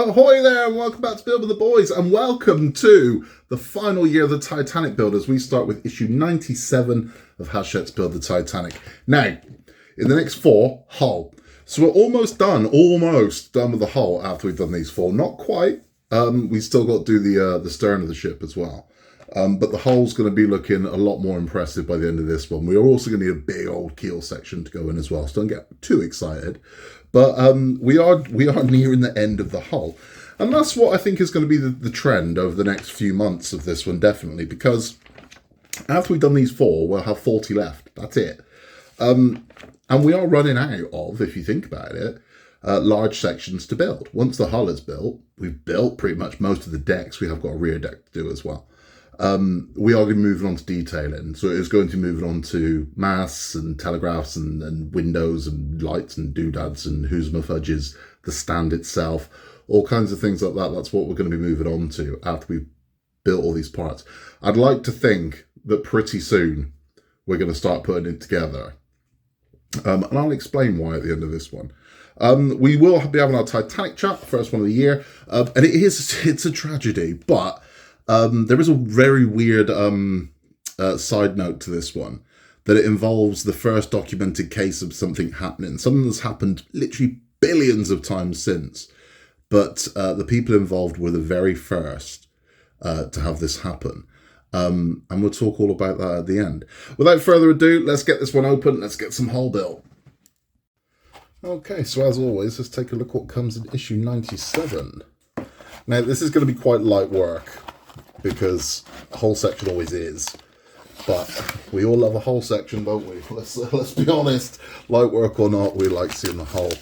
Ahoy there, and welcome back to Build with the Boys, and welcome to the final year of the Titanic build as we start with issue 97 of Hachette's Build the Titanic. Now, in the next four, hull. So we're almost done with the hull after we've done these four. Not quite. We still got to do the stern of the ship as well. But the hull's going to be looking a lot more impressive by the end of this one. We're also going to need a big old keel section to go in as well, so don't get too excited. But we are nearing the end of the hull. And that's what I think is going to be the trend over the next few months of this one, definitely. Because after we've done these four, we'll have 40 left. That's it. And we are running out of, if you think about it, large sections to build. Once the hull is built, we've built pretty much most of the decks. We have got a rear deck to do as well. We are going to be moving on to detailing. So it is going to be moving on to masts and telegraphs and windows and lights and doodads and who's my fudges, the stand itself, all kinds of things like that. That's what we're going to be moving on to after we've built all these parts. I'd like to think that pretty soon we're going to start putting it together. And I'll explain why at the end of this one. We will be having our Titanic chat, first one of the year. And it's a tragedy, but there is a very weird side note to this one, that it involves the first documented case of something happening. Something that's happened literally billions of times since. But the people involved were the very first to have this happen. And we'll talk all about that at the end. Without further ado, let's get this one open. Let's get some hull built. Okay, so as always, let's take a look what comes in issue 97. Now, this is going to be quite light work, because a whole section always is. But we all love a whole section, don't we? Let's be honest. Light work or not, we like seeing the hull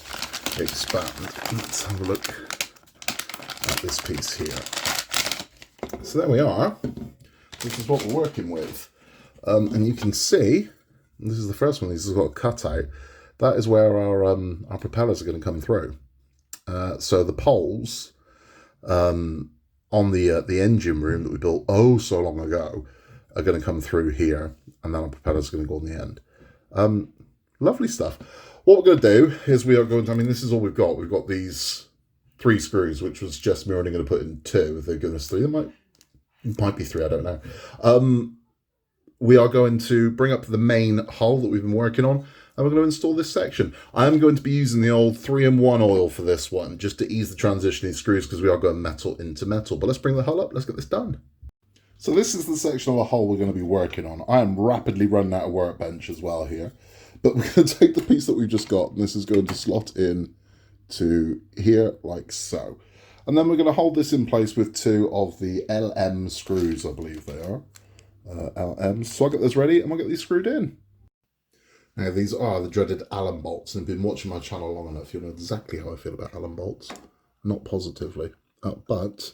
expand. Let's have a look at this piece here. So there we are. This is what we're working with. And you can see, this is the first one, this has got a cutout. That is where our propellers are going to come through. So the poles on the engine room that we built so long ago are going to come through here, and then our propellers are going to go on the end. Lovely stuff. What we're going to do is we are going to, this is all we've got. We've got these 3 screws, which was just me only going to put in 2. If they're giving us 3, might be 3, I don't know. We are going to bring up the main hull that we've been working on, and we're going to install this section. I'm going to be using the old 3-in-1 oil for this one, just to ease the transition of these screws, because we are going metal into metal. But let's bring the hull up, let's get this done. So this is the section of the hull we're going to be working on. I am rapidly running out of workbench as well here. But we're going to take the piece that we've just got, and this is going to slot in to here, like so. And then we're going to hold this in place with 2 of the LM screws, I believe they are. LMs. So I'll get this ready, and we'll get these screwed in. Now, these are the dreaded Allen bolts, and if you've been watching my channel long enough, you'll know exactly how I feel about Allen bolts. Not positively. But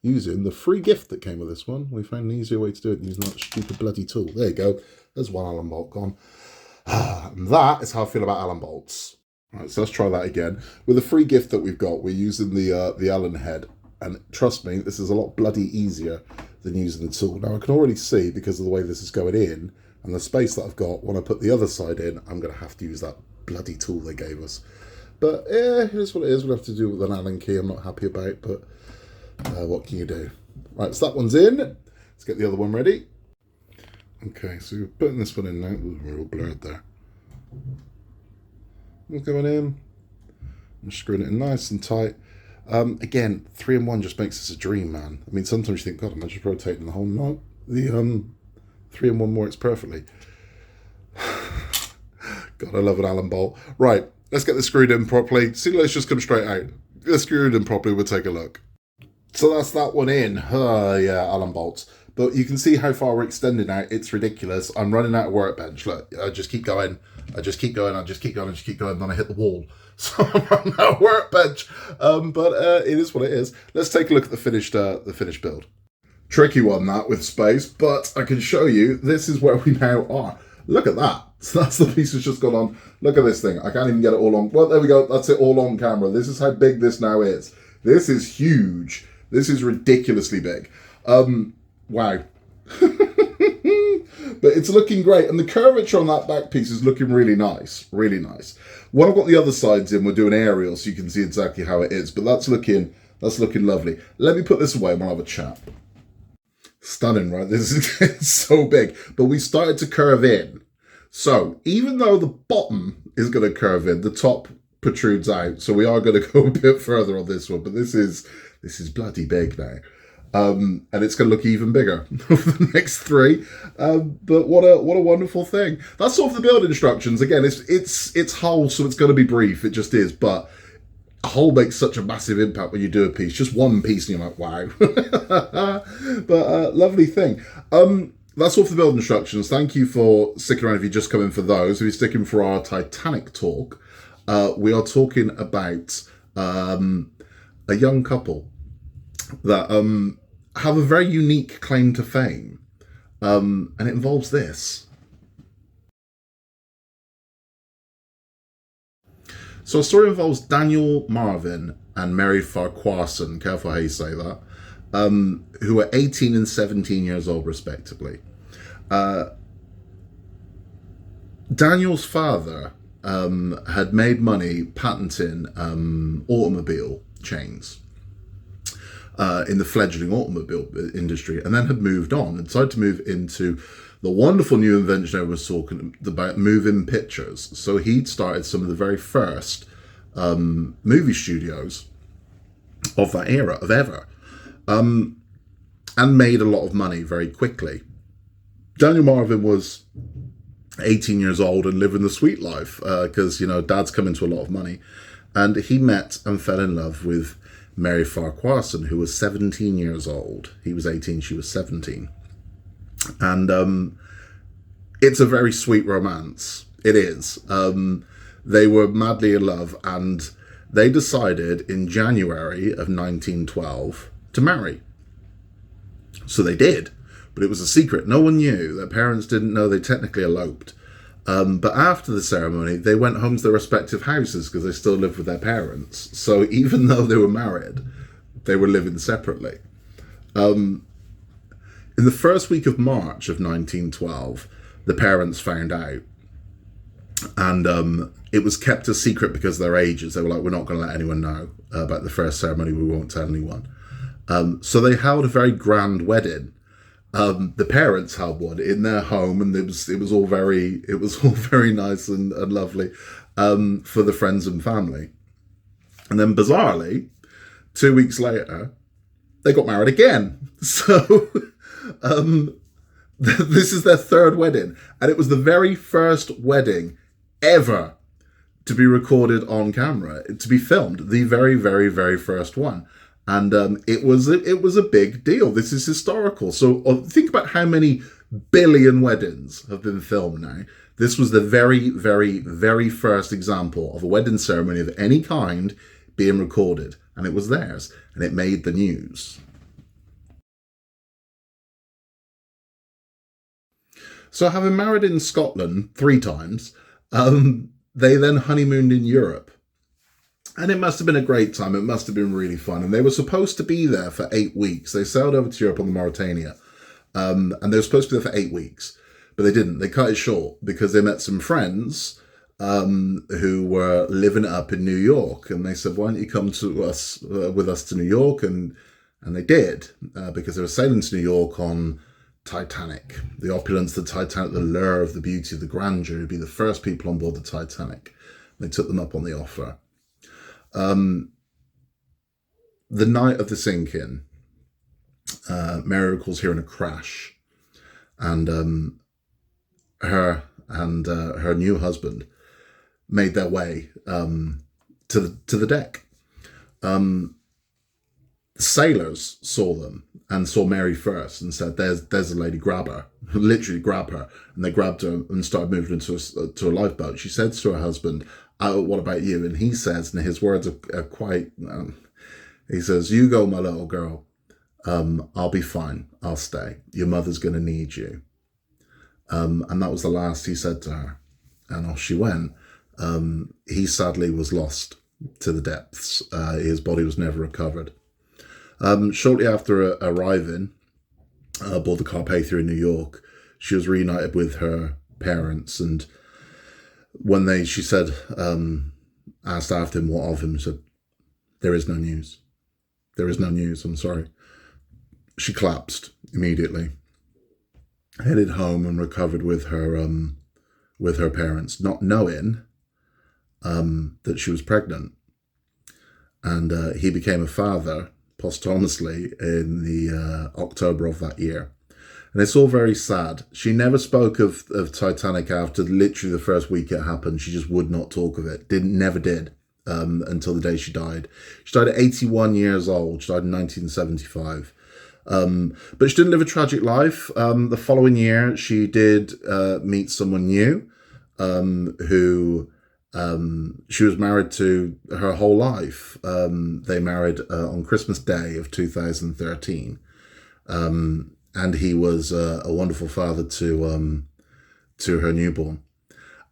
using the free gift that came with this one, we found an easier way to do it than using that stupid bloody tool. There you go. There's one Allen bolt gone. And that is how I feel about Allen bolts. Right, so let's try that again. With the free gift that we've got, we're using the Allen head. And trust me, this is a lot bloody easier than using the tool. Now, I can already see, because of the way this is going in, and the space that I've got, when I put the other side in, I'm going to have to use that bloody tool they gave us. But it is what it is. We'll have to do with an Allen key I'm not happy about, but what can you do? Right, so that one's in. Let's get the other one ready. Okay, so we're putting this one in now. Ooh, we're all blurred there. It's going in. I'm screwing it in nice and tight. Again, 3-in-1 just makes this a dream, man. Sometimes you think, God, am I just rotating the whole? No, the 3-in-1 works perfectly. God, I love an Allen bolt. Right, let's get this screwed in properly. See, let's just come straight out. Get this screwed in properly, we'll take a look. So that's that one in. Yeah, Allen bolts. But you can see how far we're extending out. It's ridiculous. I'm running out of workbench. Look, I just keep going. I just keep going. Then I hit the wall. So I'm running out of workbench. But it is what it is. Let's take a look at the finished build. Tricky one, that, with space. But I can show you, this is where we now are. Look at that. So that's the piece that's just gone on. Look at this thing. I can't even get it all on. Well, there we go. That's it all on camera. This is how big this now is. This is huge. This is ridiculously big. Wow. But it's looking great. And the curvature on that back piece is looking really nice. Really nice. When I've got the other sides in, we're doing aerial so you can see exactly how it is. But that's looking That's looking lovely. Let me put this away and we'll have a chat. Stunning, right? This is so big. But we started to curve in. So even though the bottom is going to curve in, the top protrudes out. So we are going to go a bit further on this one. But this is bloody big now. And it's going to look even bigger over the next three. But what a wonderful thing. That's sort of the build instructions. Again, it's Hull, so it's going to be brief. It just is. But Hull makes such a massive impact when you do a piece. Just one piece and you're like, wow. But lovely thing. That's all for the build instructions. Thank you for sticking around if you just come in for those. If you're sticking for our Titanic talk, we are talking about a young couple that have a very unique claim to fame. And it involves this. So a story involves Daniel Marvin and Mary Farquharson, careful how you say that, who are 18 and 17 years old, respectively. Daniel's father had made money patenting automobile chains in the fledgling automobile industry, and then had moved on and decided to move into the wonderful new invention I was talking about, moving pictures. So he'd started some of the very first movie studios of that era, of ever, and made a lot of money very quickly. Daniel Marvin was 18 years old and living the sweet life because, dad's come into a lot of money. And he met and fell in love with Mary Farquharson, who was 17 years old. He was 18, she was 17. And it's a very sweet romance. It is. They were madly in love, and they decided in January of 1912 to marry. So they did, but it was a secret. No one knew. Their parents didn't know. They technically eloped. But after the ceremony, they went home to their respective houses because they still lived with their parents. So even though they were married, they were living separately. In the first week of March of 1912, the parents found out. And it was kept a secret because of their ages. They were like, we're not going to let anyone know about the first ceremony. We won't tell anyone. So they held a very grand wedding. The parents held one in their home, and it was all very nice and lovely for the friends and family. And then bizarrely, 2 weeks later, they got married again. So this is their third wedding, and it was the very first wedding ever to be recorded on camera, to be filmed, the very, very, very first one. And it was a big deal. This is historical. So think about how many billion weddings have been filmed now. This was the very, very, very first example of a wedding ceremony of any kind being recorded. And it was theirs. And it made the news. So having married in Scotland 3 times, they then honeymooned in Europe. And it must have been a great time. It must have been really fun. And they were supposed to be there for 8 weeks. They sailed over to Europe on the Mauritania. And they were supposed to be there for 8 weeks. But they didn't. They cut it short because they met some friends who were living up in New York. And they said, why don't you come to us with us to New York? And they did because they were sailing to New York on Titanic. The opulence of the Titanic, the lure of the beauty, the grandeur, to be the first people on board the Titanic. They took them up on the offer. The night of the sinking, Mary recalls hearing a crash, and her and her new husband made their way to the deck. Sailors saw them and saw Mary first and said, "There's a lady, grab her!" Literally grab her, and they grabbed her and started moving into to a lifeboat. She said to her husband, what about you? And he says, and his words are quite, he says, you go, my little girl. I'll be fine. I'll stay. Your mother's going to need you. And that was the last he said to her. And off she went. He sadly was lost to the depths. His body was never recovered. Shortly after arriving aboard the Carpathia in New York, she was reunited with her parents, and when she said, asked after him what of him, said, there is no news. There is no news, I'm sorry. She collapsed immediately, headed home and recovered with her parents, not knowing that she was pregnant. And he became a father posthumously in the October of that year. And it's all very sad. She never spoke of Titanic after literally the first week it happened. She just would not talk of it. Never did until the day she died. She died at 81 years old. She died in 1975. But she didn't live a tragic life. The following year, she did meet someone new who she was married to her whole life. They married on Christmas Day of 2013. And he was a wonderful father to her newborn.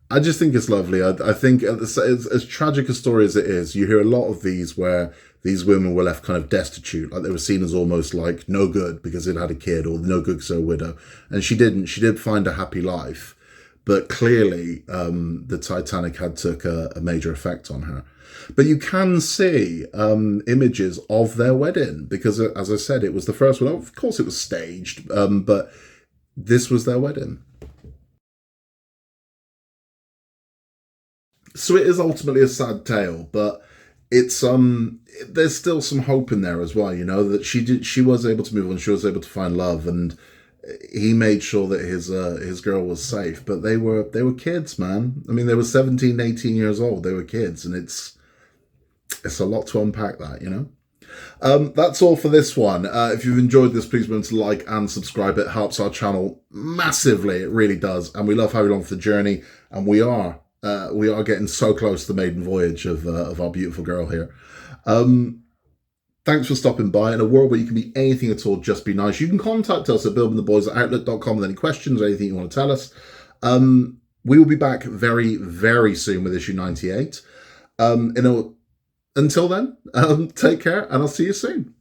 I just think it's lovely. I think as tragic a story as it is, you hear a lot of these where these women were left kind of destitute, like they were seen as almost like no good because they'd had a kid, or no good because they're a widow. And she didn't. She did find a happy life, but clearly the Titanic had took a major effect on her. But you can see images of their wedding because, as I said, it was the first one. Of course, it was staged, but this was their wedding. So it is ultimately a sad tale, but it's there's still some hope in there as well, you know, that she was able to move on, she was able to find love, and he made sure that his girl was safe. But they were kids, man. I mean, they were 17, 18 years old. They were kids, and it's a lot to unpack that, you know. That's all for this one. If you've enjoyed this, please remember to like and subscribe. It helps our channel massively. It really does. And we love having you along for the journey. And we are getting so close to the maiden voyage of our beautiful girl here. Thanks for stopping by. In a world where you can be anything at all, just be nice. You can contact us at buildingtheboys@outlook.com with any questions or anything you want to tell us. We will be back very, very soon with issue 98. Until then, take care, and I'll see you soon.